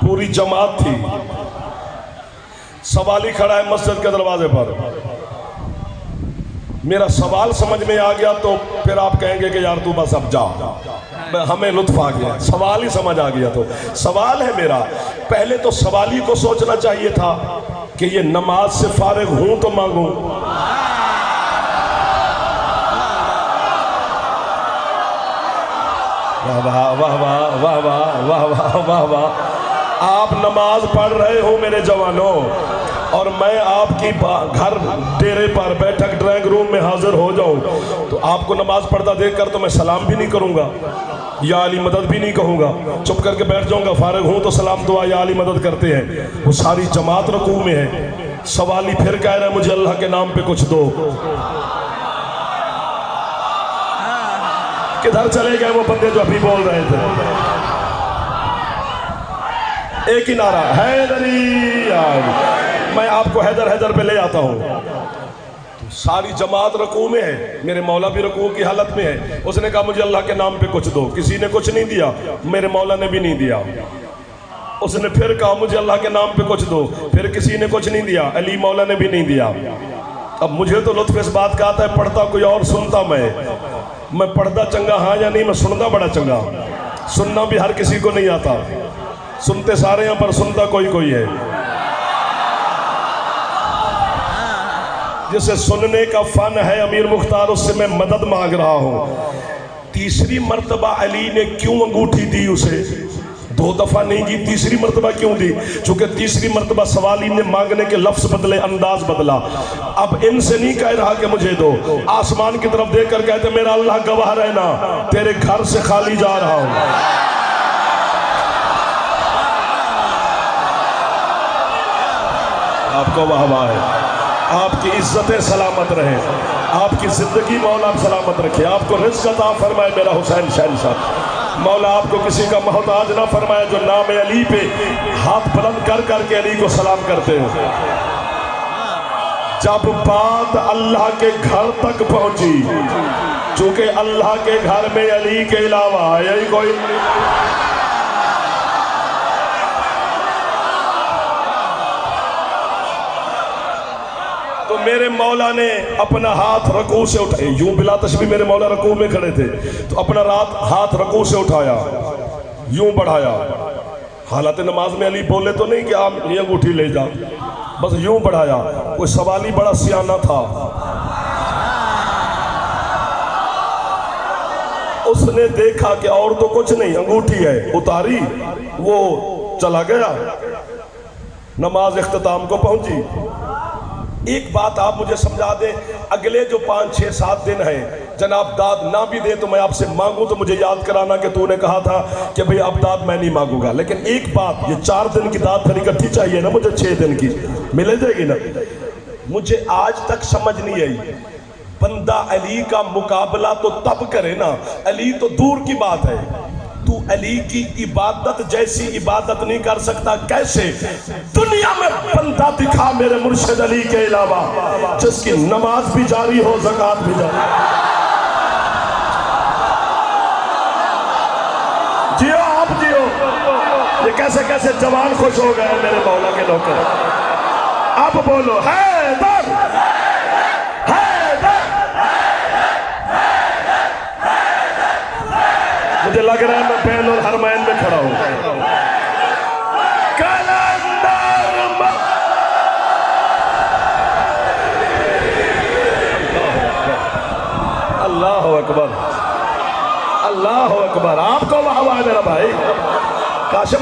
پوری جماعت تھی، سوالی کھڑا ہے مسجد کے دروازے پر، میرا سوال سمجھ میں آ گیا تو پھر آپ کہیں گے کہ یار تو بس اب جا، ہمیں لطف آ گیا، سوال ہی سمجھ آ گیا۔ تو سوال ہے میرا، پہلے تو سوالی کو سوچنا چاہیے تھا کہ یہ نماز سے فارغ ہوں تو مانگوں، واہ واہ واہ واہ واہ واہ واہ واہ واہ۔ آپ نماز پڑھ رہے ہو میرے جوانوں، اور میں آپ کی گھر ڈیرے پر بیٹھک ڈرائنگ روم میں حاضر ہو جاؤں تو آپ کو نماز پڑھتا دیکھ کر تو میں سلام بھی نہیں کروں گا، یا علی مدد بھی نہیں کہوں گا، چپ کر کے بیٹھ جاؤں گا، فارغ ہوں تو سلام دعا یا علی مدد کرتے ہیں۔ وہ ساری جماعت رکوع میں ہے، سوالی پھر کہہ رہا ہے مجھے اللہ کے نام پہ کچھ دو۔ کدھر چلے گئے وہ بندے جو ابھی بول رہے تھے؟ ایک ہی نعرہ، حیدری آج۔ میں آپ کو حیدر حیدر پہ لے آتا ہوں۔ ساری جماعت رکوع میں ہے، میرے مولا بھی رکوع کی حالت میں ہے، اس نے کہا مجھے اللہ کے نام پہ کچھ دو، کسی نے کچھ نہیں دیا، میرے مولا نے بھی نہیں دیا۔ اس نے پھر کہا مجھے اللہ کے نام پہ کچھ دو، پھر کسی نے کچھ نہیں دیا، علی مولا نے بھی نہیں دیا۔ اب مجھے تو لطف اس بات کا آتا ہے، پڑھتا کوئی اور سنتا میں پڑھتا چنگا ہاں یا نہیں، میں سنتا بڑا چنگا۔ سننا بھی ہر کسی کو نہیں آتا، سنتے سارے ہیں پر سنتا کوئی ہے۔ جسے سننے کا فن ہے امیر مختار، اس سے میں مدد مانگ رہا ہوں۔ تیسری مرتبہ علی نے کیوں انگوٹھی دی اسے؟ 2 دفعہ نہیں کی، تیسری مرتبہ کیوں دی؟ چونکہ تیسری مرتبہ سوالی نے مانگنے کے لفظ بدلے، انداز بدلا۔ اب ان سے نہیں کہہ رہا کہ مجھے دو، آسمان کی طرف دیکھ کر کہتے میرا اللہ گواہ رہنا، تیرے گھر سے خالی جا رہا ہوں۔ آپ کو واہ واہ ہے، آپ کی عزتیں سلامت رہے، آپ کی زندگی مولا سلامت رکھے، آپ کو رزق عطا فرمائے میرا حسین شہنشاہ۔ مولا آپ کو کسی کا محتاج نہ فرمائے جو نام علی پہ ہاتھ بلند کر کر کے علی کو سلام کرتے ہیں۔ جب بات اللہ کے گھر تک پہنچی، چونکہ اللہ کے گھر میں علی کے علاوہ یہی کوئی، تو میرے مولا نے اپنا ہاتھ رکوع سے اٹھایا، یوں بلا تشبیہ میرے مولا رکوع میں کھڑے تھے، تو اپنا ہاتھ رکوع سے اٹھایا، یوں بڑھایا۔ حالت نماز میں علی بولے تو نہیں کہ آپ یہ انگوٹھی لے جا، بس یوں بڑھایا۔ کوئی سوالی بڑا سیانہ تھا، اس نے دیکھا کہ اور تو کچھ نہیں، انگوٹھی ہے، اتاری، وہ چلا گیا، نماز اختتام کو پہنچی۔ ایک بات آپ مجھے سمجھا دیں، اگلے جو 5 6 7 دن ہیں، جناب داد نہ بھی دے تو میں آپ سے مانگوں تو مجھے یاد کرانا کہ تو نے کہا تھا کہ بھئی اب داد میں نہیں مانگوں گا، لیکن ایک بات، یہ 4 دن کی داد پھر اکٹھی چاہیے نا مجھے، 6 دن کی ملے جائے گی نا؟ مجھے آج تک سمجھ نہیں آئی، بندہ علی کا مقابلہ تو تب کرے نا، علی تو دور کی بات ہے، تو علی کی عبادت جیسی عبادت نہیں کر سکتا، کیسے؟ دنیا میں بندہ دکھا میرے مرشد علی کے علاوہ جس کی نماز بھی جاری ہو، زکوٰۃ بھی جاری ہو۔ جیو آپ جیو، یہ کیسے کیسے جوان خوش ہو گئے میرے مولا کے نوکر۔ اب بولو حیدر، مجھے لگ رہا ہے میں بین الحرمین میں کھڑا ہوں۔ اللہ اکبر، اللہ اکبر، آپ کو واہ واہ میرا بھائی۔ کاشم